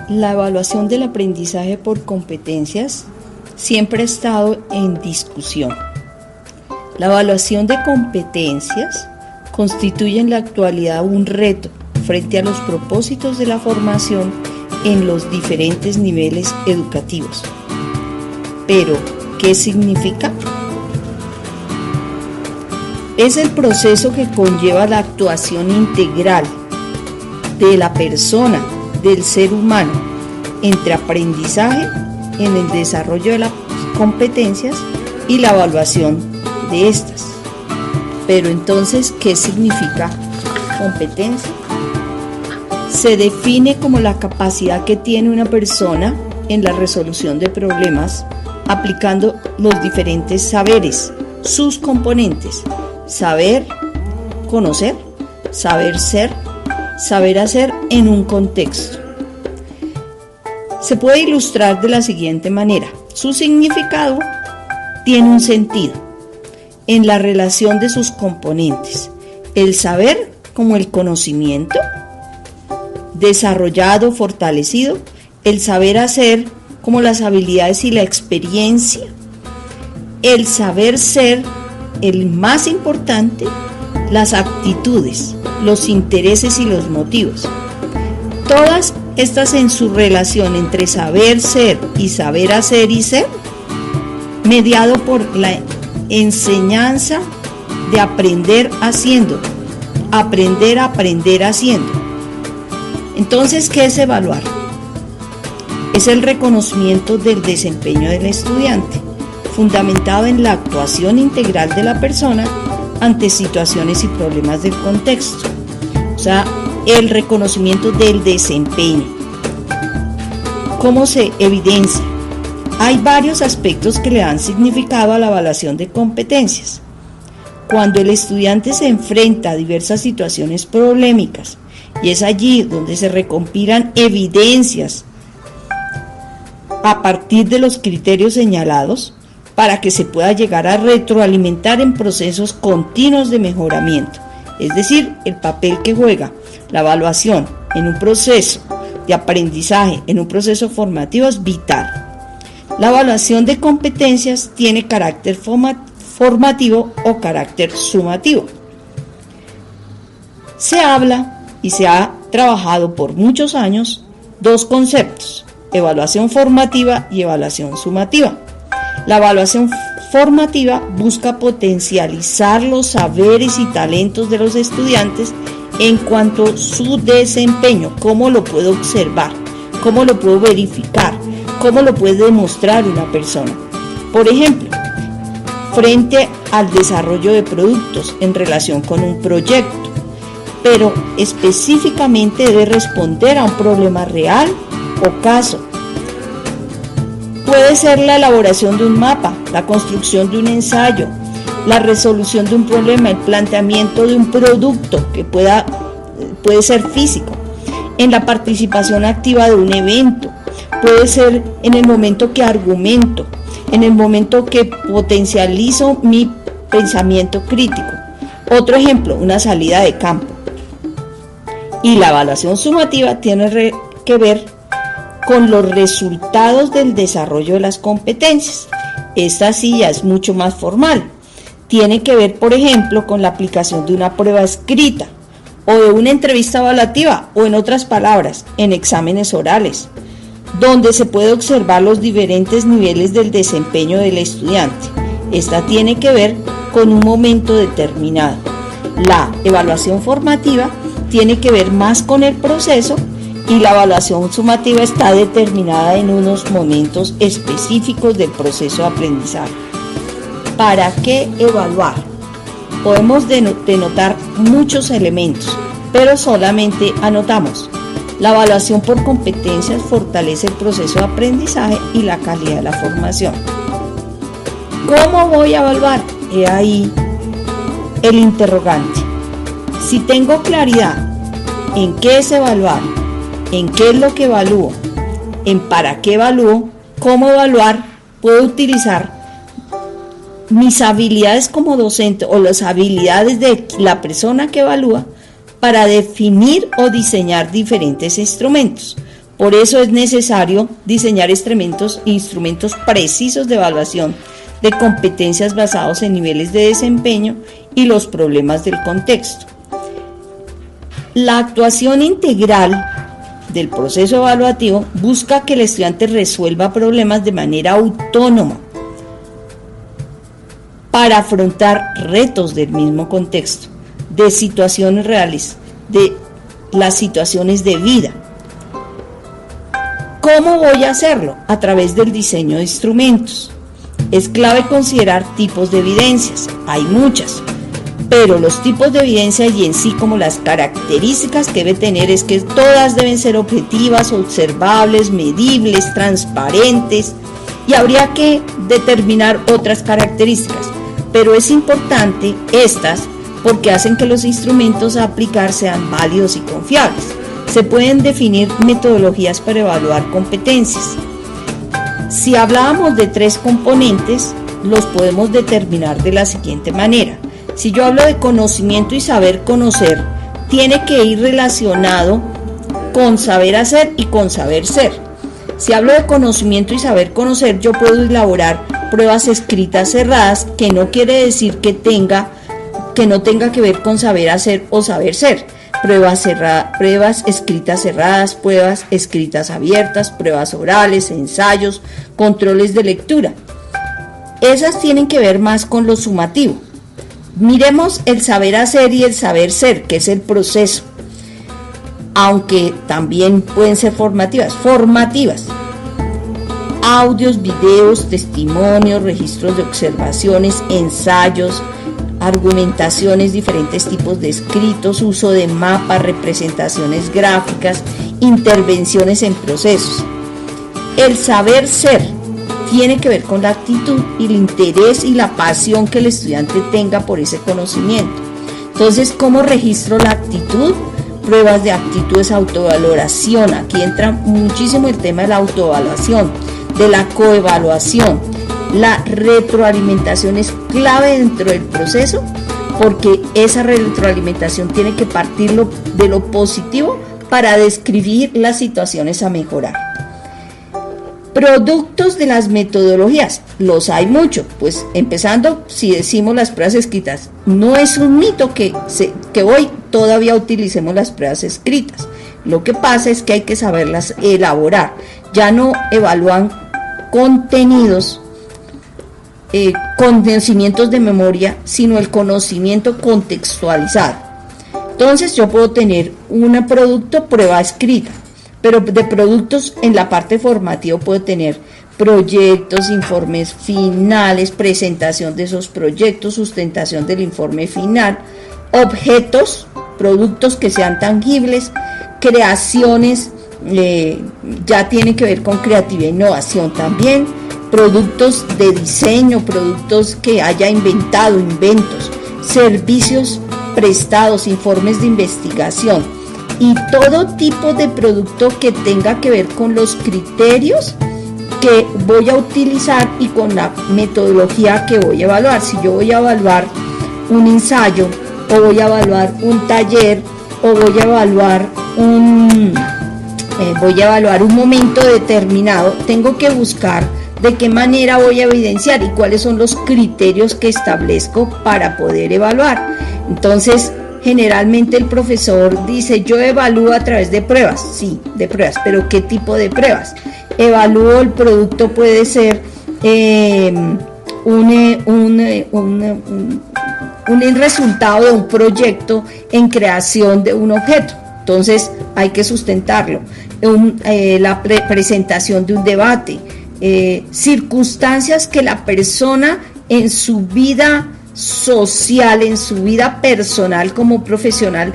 La evaluación del aprendizaje por competencias siempre ha estado en discusión. La evaluación de competencias constituye en la actualidad un reto frente a los propósitos de la formación en los diferentes niveles educativos. Pero, ¿qué significa? Es el proceso que conlleva la actuación integral de la persona, del ser humano, entre aprendizaje en el desarrollo de las competencias y la evaluación de estas. Pero entonces, ¿qué significa competencia? Se define como la capacidad que tiene una persona en la resolución de problemas aplicando los diferentes saberes, sus componentes: saber, conocer, saber ser, saber hacer en un contexto. Se puede ilustrar de la siguiente manera. Su significado tiene un sentido en la relación de sus componentes. El saber como el conocimiento desarrollado, fortalecido. El saber hacer como las habilidades y la experiencia. El saber ser, el más importante, las actitudes, los intereses y los motivos. Todas estas en su relación entre saber ser y saber hacer y ser, mediado por la enseñanza de aprender haciendo, aprender a aprender haciendo. Entonces, ¿qué es evaluar? Es el reconocimiento del desempeño del estudiante, fundamentado en la actuación integral de la persona ante situaciones y problemas del contexto. O sea, el reconocimiento del desempeño. ¿Cómo se evidencia? Hay varios aspectos que le dan significado a la evaluación de competencias. Cuando el estudiante se enfrenta a diversas situaciones problemáticas, y es allí donde se recompilan evidencias a partir de los criterios señalados para que se pueda llegar a retroalimentar en procesos continuos de mejoramiento. Es decir, el papel que juega la evaluación en un proceso de aprendizaje, en un proceso formativo, es vital. La evaluación de competencias tiene carácter formativo o carácter sumativo. Se habla y se ha trabajado por muchos años dos conceptos: evaluación formativa y evaluación sumativa. La evaluación formativa busca potencializar los saberes y talentos de los estudiantes en cuanto a su desempeño. ¿Cómo lo puedo observar? ¿Cómo lo puedo verificar? ¿Cómo lo puede demostrar una persona? Por ejemplo, frente al desarrollo de productos en relación con un proyecto, pero específicamente debe responder a un problema real o caso. Puede ser la elaboración de un mapa, la construcción de un ensayo, la resolución de un problema, el planteamiento de un producto que puede ser físico, en la participación activa de un evento, puede ser en el momento que argumento, en el momento que potencializo mi pensamiento crítico. Otro ejemplo, una salida de campo. Y la evaluación sumativa tiene que ver con los resultados del desarrollo de las competencias. Esta sí ya es mucho más formal. Tiene que ver, por ejemplo, con la aplicación de una prueba escrita o de una entrevista evaluativa, o en otras palabras, en exámenes orales, donde se puede observar los diferentes niveles del desempeño del estudiante. Esta tiene que ver con un momento determinado. La evaluación formativa tiene que ver más con el proceso, y la evaluación sumativa está determinada en unos momentos específicos del proceso de aprendizaje. ¿Para qué evaluar? Podemos denotar muchos elementos, pero solamente anotamos: la evaluación por competencias fortalece el proceso de aprendizaje y la calidad de la formación. ¿Cómo voy a evaluar? He ahí el interrogante. Si tengo claridad en qué es evaluar, en qué es lo que evalúo, en para qué evalúo, cómo evaluar, puedo utilizar mis habilidades como docente o las habilidades de la persona que evalúa para definir o diseñar diferentes instrumentos. Por eso es necesario diseñar instrumentos precisos de evaluación de competencias basados en niveles de desempeño y los problemas del contexto. La actuación integral del proceso evaluativo busca que el estudiante resuelva problemas de manera autónoma para afrontar retos del mismo contexto, de situaciones reales, de las situaciones de vida. ¿Cómo voy a hacerlo? A través del diseño de instrumentos. Es clave considerar tipos de evidencias, hay muchas, pero los tipos de evidencia y en sí como las características que debe tener es que todas deben ser objetivas, observables, medibles, transparentes, y habría que determinar otras características, pero es importante estas porque hacen que los instrumentos a aplicar sean válidos y confiables. Se pueden definir metodologías para evaluar competencias. Si hablábamos de 3 componentes, los podemos determinar de la siguiente manera. Si yo hablo de conocimiento y saber conocer, tiene que ir relacionado con saber hacer y con saber ser. Si hablo de conocimiento y saber conocer, yo puedo elaborar pruebas escritas cerradas, que no quiere decir que no tenga que ver con saber hacer o saber ser. Pruebas escritas cerradas, pruebas escritas abiertas, pruebas orales, ensayos, controles de lectura. Esas tienen que ver más con lo sumativo. Miremos el saber hacer y el saber ser, que es el proceso, aunque también pueden ser formativas. Audios, videos, testimonios, registros de observaciones, ensayos, argumentaciones, diferentes tipos de escritos, uso de mapas, representaciones gráficas, intervenciones en procesos. El saber ser tiene que ver con la actitud y el interés y la pasión que el estudiante tenga por ese conocimiento. Entonces, ¿cómo registro la actitud? Pruebas de actitudes, autovaloración. Aquí entra muchísimo el tema de la autoevaluación, de la coevaluación. La retroalimentación es clave dentro del proceso porque esa retroalimentación tiene que partir de lo positivo para describir las situaciones a mejorar. Productos de las metodologías, los hay mucho, pues empezando, si decimos las pruebas escritas, no es un mito que hoy todavía utilicemos las pruebas escritas. Lo que pasa es que hay que saberlas elaborar. Ya no evalúan contenidos, conocimientos de memoria, sino el conocimiento contextualizado. Entonces yo puedo tener un producto prueba escrita, pero de productos en la parte formativa puedo tener proyectos, informes finales, presentación de esos proyectos, sustentación del informe final, objetos, productos que sean tangibles, creaciones, ya tiene que ver con creatividad e innovación también, productos de diseño, productos que haya inventado, inventos, servicios prestados, informes de investigación y todo tipo de producto que tenga que ver con los criterios que voy a utilizar y con la metodología que voy a evaluar. Si yo voy a evaluar un ensayo o voy a evaluar un taller o voy a evaluar un momento determinado, tengo que buscar de qué manera voy a evidenciar y cuáles son los criterios que establezco para poder evaluar. Entonces, generalmente el profesor dice, yo evalúo a través de pruebas, sí, de pruebas, pero ¿qué tipo de pruebas? Evalúo el producto, puede ser un resultado de un proyecto en creación de un objeto, entonces hay que sustentarlo, la presentación de un debate, circunstancias que la persona en su vida social, en su vida personal como profesional,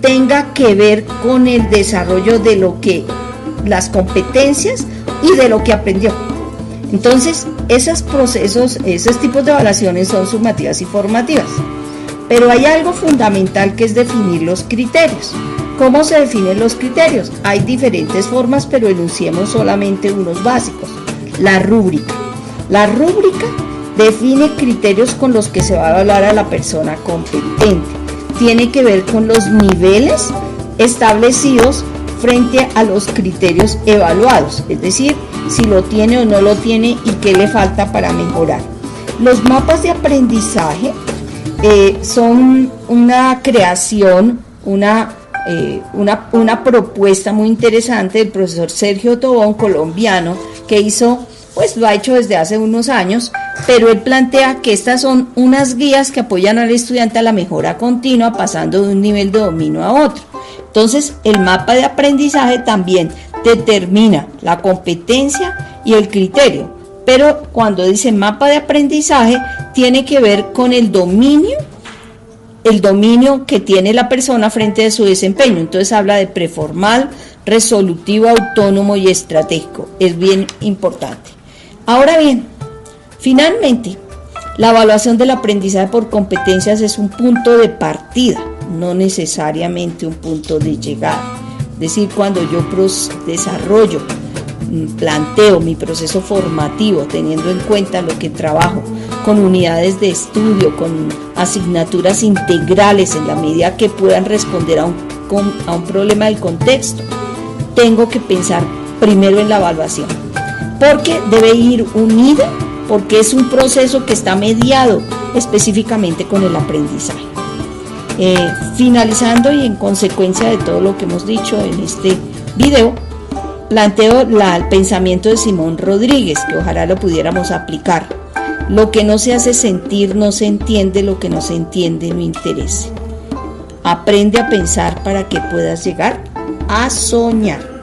tenga que ver con el desarrollo de las competencias y de lo que aprendió. Entonces, esos procesos, esos tipos de evaluaciones son sumativas y formativas. Pero hay algo fundamental que es definir los criterios. ¿Cómo se definen los criterios? Hay diferentes formas, pero enunciemos solamente unos básicos. La rúbrica. La rúbrica define criterios con los que se va a evaluar a la persona competente. tiene que ver con los niveles establecidos frente a los criterios evaluados, es decir, si lo tiene o no lo tiene y qué le falta para mejorar. Los mapas de aprendizaje son una creación, una propuesta muy interesante del profesor Sergio Tobón, colombiano, que lo ha hecho desde hace unos años, pero él plantea que estas son unas guías que apoyan al estudiante a la mejora continua, pasando de un nivel de dominio a otro. Entonces, el mapa de aprendizaje también determina la competencia y el criterio, pero cuando dice mapa de aprendizaje, tiene que ver con el dominio que tiene la persona frente a su desempeño. Entonces habla de preformal, resolutivo, autónomo y estratégico. Es bien importante. Ahora bien, finalmente, la evaluación del aprendizaje por competencias es un punto de partida, no necesariamente un punto de llegada. Es decir, cuando yo desarrollo, planteo mi proceso formativo teniendo en cuenta lo que trabajo con unidades de estudio, con asignaturas integrales en la medida que puedan responder a un problema del contexto, tengo que pensar primero en la evaluación, porque debe ir unida, porque es un proceso que está mediado específicamente con el aprendizaje. Finalizando y en consecuencia de todo lo que hemos dicho en este video, planteo el pensamiento de Simón Rodríguez, que ojalá lo pudiéramos aplicar. Lo que no se hace sentir no se entiende, lo que no se entiende no interesa. Aprende a pensar para que puedas llegar a soñar.